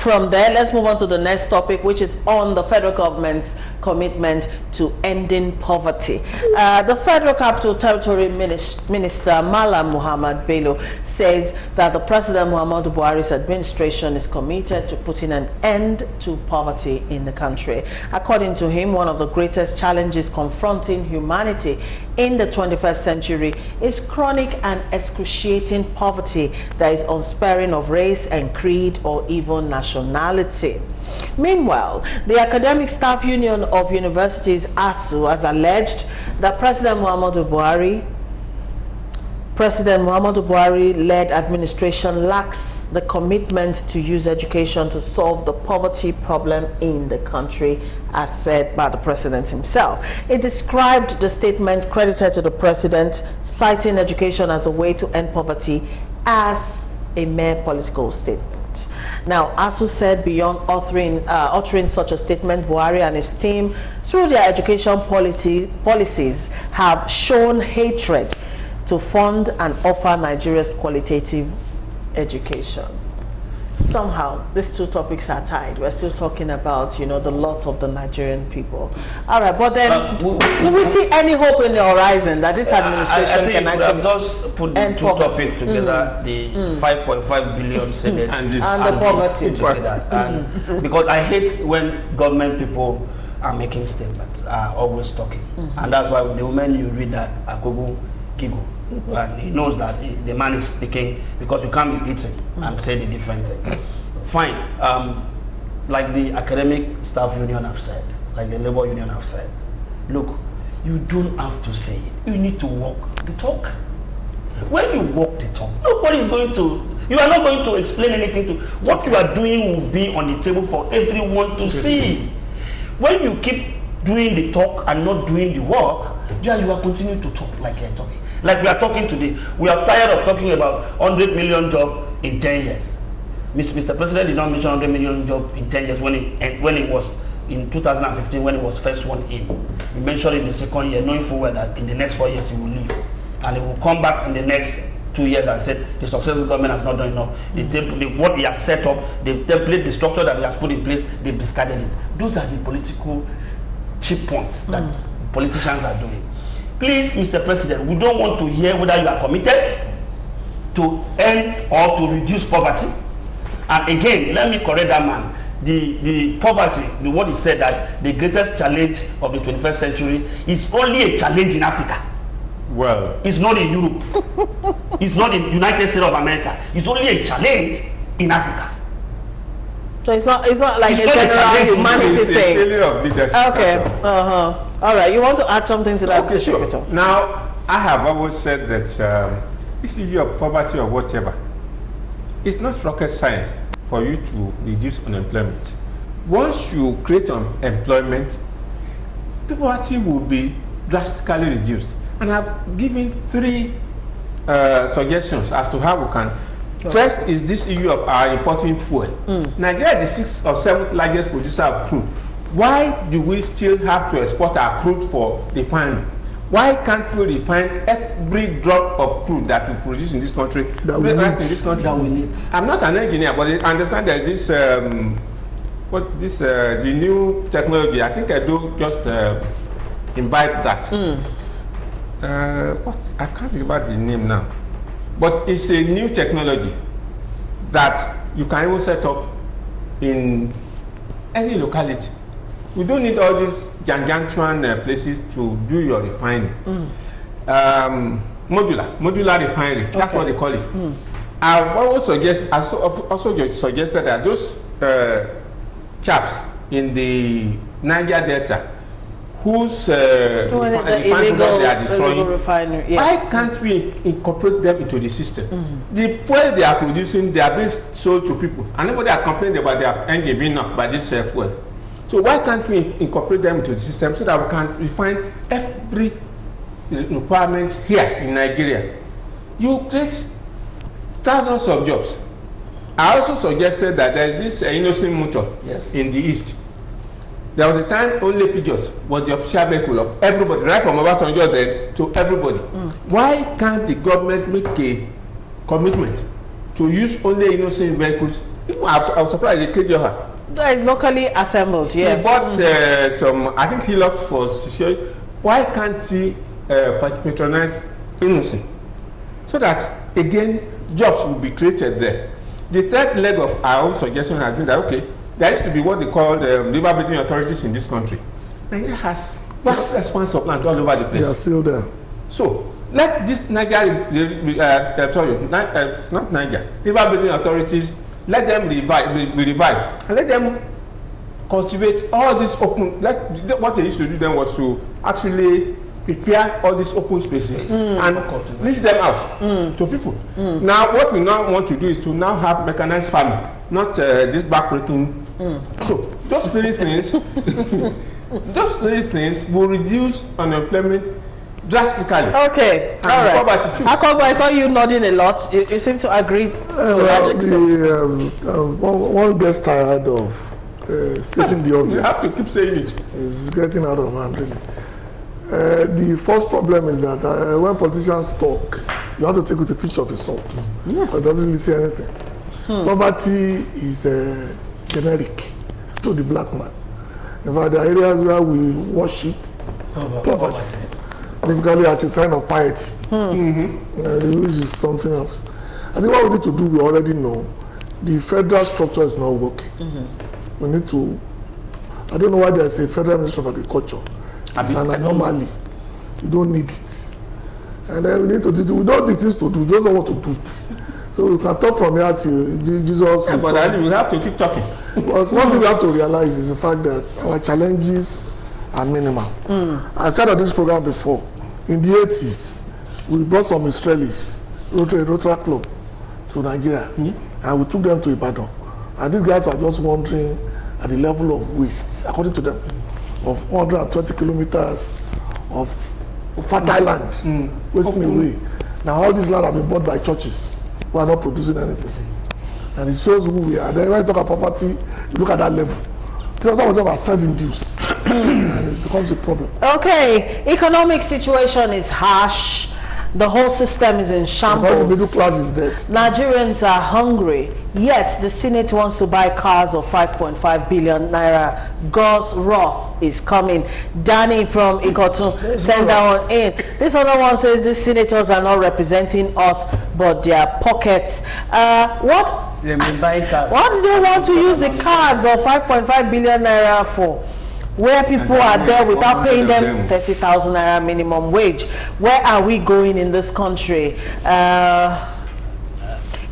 From there, let's move on to the next topic, which is on the federal government's commitment to ending poverty. The Federal Capital Territory Minister Mallam Muhammed Bello says that the President Muhammad Buhari's administration is committed to putting an end to poverty in the country. According to him, one of the greatest challenges confronting humanity in the 21st century is chronic and excruciating poverty that is unsparing of race and creed or even nationality. Meanwhile, the Academic Staff Union of Universities, ASU, has alleged that President Muhammad Buhari-led administration lacks the commitment to use education to solve the poverty problem in the country, as said by the president himself. It described the statement credited to the president, citing education as a way to end poverty, as a mere political statement. Now, ASU said beyond uttering such a statement, Buhari and his team, through their education policies, have shown hatred to fund and offer Nigeria's qualitative education. Somehow, these two topics are tied. We're still talking about, you know, the lot of the Nigerian people. All right, but then, do we see any hope in the horizon that this administration can actually just put the two topics together, the 5.5 billion and the poverty together. Because I hate when government people are making statements, are always talking. And that's why the moment you read that, Akobu giggle. And he knows that the man is speaking because you can't be eating and say the different thing. Fine. Like the Academic Staff Union have said, like the Labor Union have said, look, you don't have to say it. You need to walk the talk. When you walk the talk, nobody is going to, you are not going to explain anything to, what you are doing will be on the table for everyone to see. When you keep doing the talk and not doing the work, you are continuing to talk like you're talking. Like we are talking today, we are tired of talking about 100 million jobs in 10 years. Mr. President did not mention 100 million jobs in 10 years when it was in 2015 when it was first one in. He mentioned in the second year, knowing full well that in the next 4 years he will leave. And he will come back in the next 2 years and said the successful government has not done enough. What he has set up, the template, the structure that he has put in place, they've discarded it. Those are the political cheap points that politicians are doing. Please, Mr. President, we don't want to hear whether you are committed to end or to reduce poverty. And again, let me correct that man. The poverty, what he said that the greatest challenge of the 21st century is only a challenge in Africa. Well, it's not in Europe. It's not in United States of America. It's only a challenge in Africa. So it's not like a general humanity thing. Okay. All right. You want to add something to that? Okay, sure. Now, I have always said that this issue of poverty or whatever, it's not rocket science for you to reduce unemployment. Once you create employment, poverty will be drastically reduced. And I've given 3 suggestions as to how we can. First is this issue of our importing fuel. Nigeria is the 6th or 7th largest producer of crude. Why do we still have to export our crude for refining? Why can't we refine every drop of crude that we produce in this country? That we need. I'm not an engineer, but I understand there's this the new technology. I think I do just imbibe that. I can't think about the name now. But it's a new technology that you can even set up in any locality. We don't need all these gargantuan places to do your refining. Modular refinery, that's what they call it. I've also suggested that those chaps in the Niger Delta whose refinery they are destroying, why can't we incorporate them into the system? The fuel they are producing, they are being sold to people, and nobody has complained about their engine being knocked by this fuel. So why can't we incorporate them into the system so that we can refine every requirement here in Nigeria? You create thousands of jobs. I also suggested that there is this innocent motor in the east. There was a time only Pidgeot was the official vehicle of everybody, right from Obasanjo then to everybody. Why can't the government make a commitment to use only innocent vehicles I was surprised they killed her. That is locally assembled, yeah. He bought some, I think, hillocks for security. Why can't he patronize innocent? So that, again, jobs will be created there. The third leg of our own suggestion has been that, okay, there used to be what they call the river basin authorities in this country. Nigeria has vast expanse of land all over the place. They are still there. So, let this Niger, not Niger, river basin authorities, let them be revived, and let them cultivate all this open. What they used to do then was to actually prepare all these open spaces and lease them out to people. Now, what we now want to do is to now have mechanized farming, not this backbreaking. So, those three things, will reduce unemployment drastically. Okay, all right. Poverty too. Akogbo, I saw you nodding a lot. You seem to agree to a large extent. One gets tired of stating the obvious. You have to keep saying it. It's getting out of hand, really. The first problem is that when politicians talk, you have to take with a pinch of salt. It doesn't really say anything. Poverty is generic to the black man. In fact, there are areas where we worship poverty, basically as a sign of piety, which is something else. I think what we need to do, we already know, the federal structure is not working. We need to, I don't know why there's a federal minister of agriculture. It's an anomaly. You don't need it. And then we need to do, we don't need things to do, we just don't want to do it. So we can talk from here till Jesus. Yeah, but I think we have to keep talking. But one thing we have to realize is the fact that our challenges are minimal. I said on this program before, in the 80s, we brought some Israelis, Rotary Club, to Nigeria, and we took them to Ibadan. And these guys were just wondering at the level of waste, according to them, of 120 kilometers of fertile land wasting away. Now all this land have been bought by churches who are not producing anything. And it shows who we are. Then when you talk about poverty, you look at that level. Some of them are self-induced. And it becomes a problem. Okay, economic situation is harsh. The whole system is in shambles. Because the middle class is dead. Nigerians are hungry, yet the Senate wants to buy cars of 5.5 billion naira. God's wrath is coming. Danny from Ikotun send that one in. This other one says these senators are not representing us, but their pockets. What do they want to use the cars of 5.5 billion naira for? Where people are there without paying them 30,000 naira minimum wage. Where are we going in this country?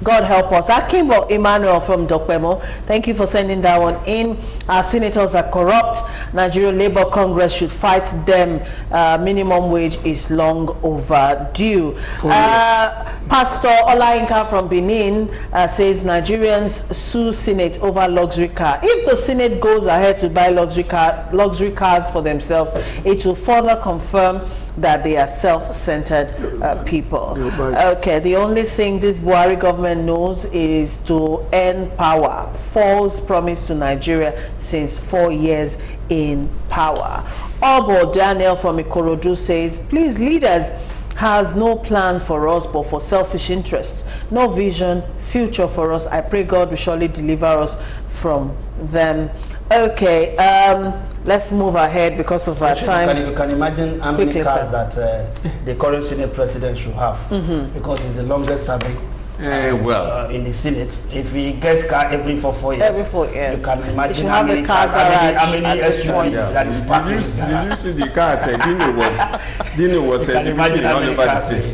God help us. Akimbo Emmanuel from Dokpemo, thank you for sending that one in. Our senators are corrupt. Nigeria Labour Congress should fight them. Minimum wage is long overdue. Pastor Olainka from Benin says Nigerians sue Senate over luxury car. If the Senate goes ahead to buy luxury cars for themselves, it will further confirm that they are self-centered people. Okay, the only thing this Buhari government knows is to end power. False promise to Nigeria since 4 years in power. Obo Daniel from Ikorodu says, please, leaders has no plan for us but for selfish interest. No vision, future for us. I pray God will surely deliver us from them. Okay, let's move ahead because of our time. You can imagine how many cars that the current Senate president should have, because he's the longest serving in the Senate. If he gets car every 4 years, you can imagine how many SUVs that is parked. Did you see the cars? Dino was division all over the place.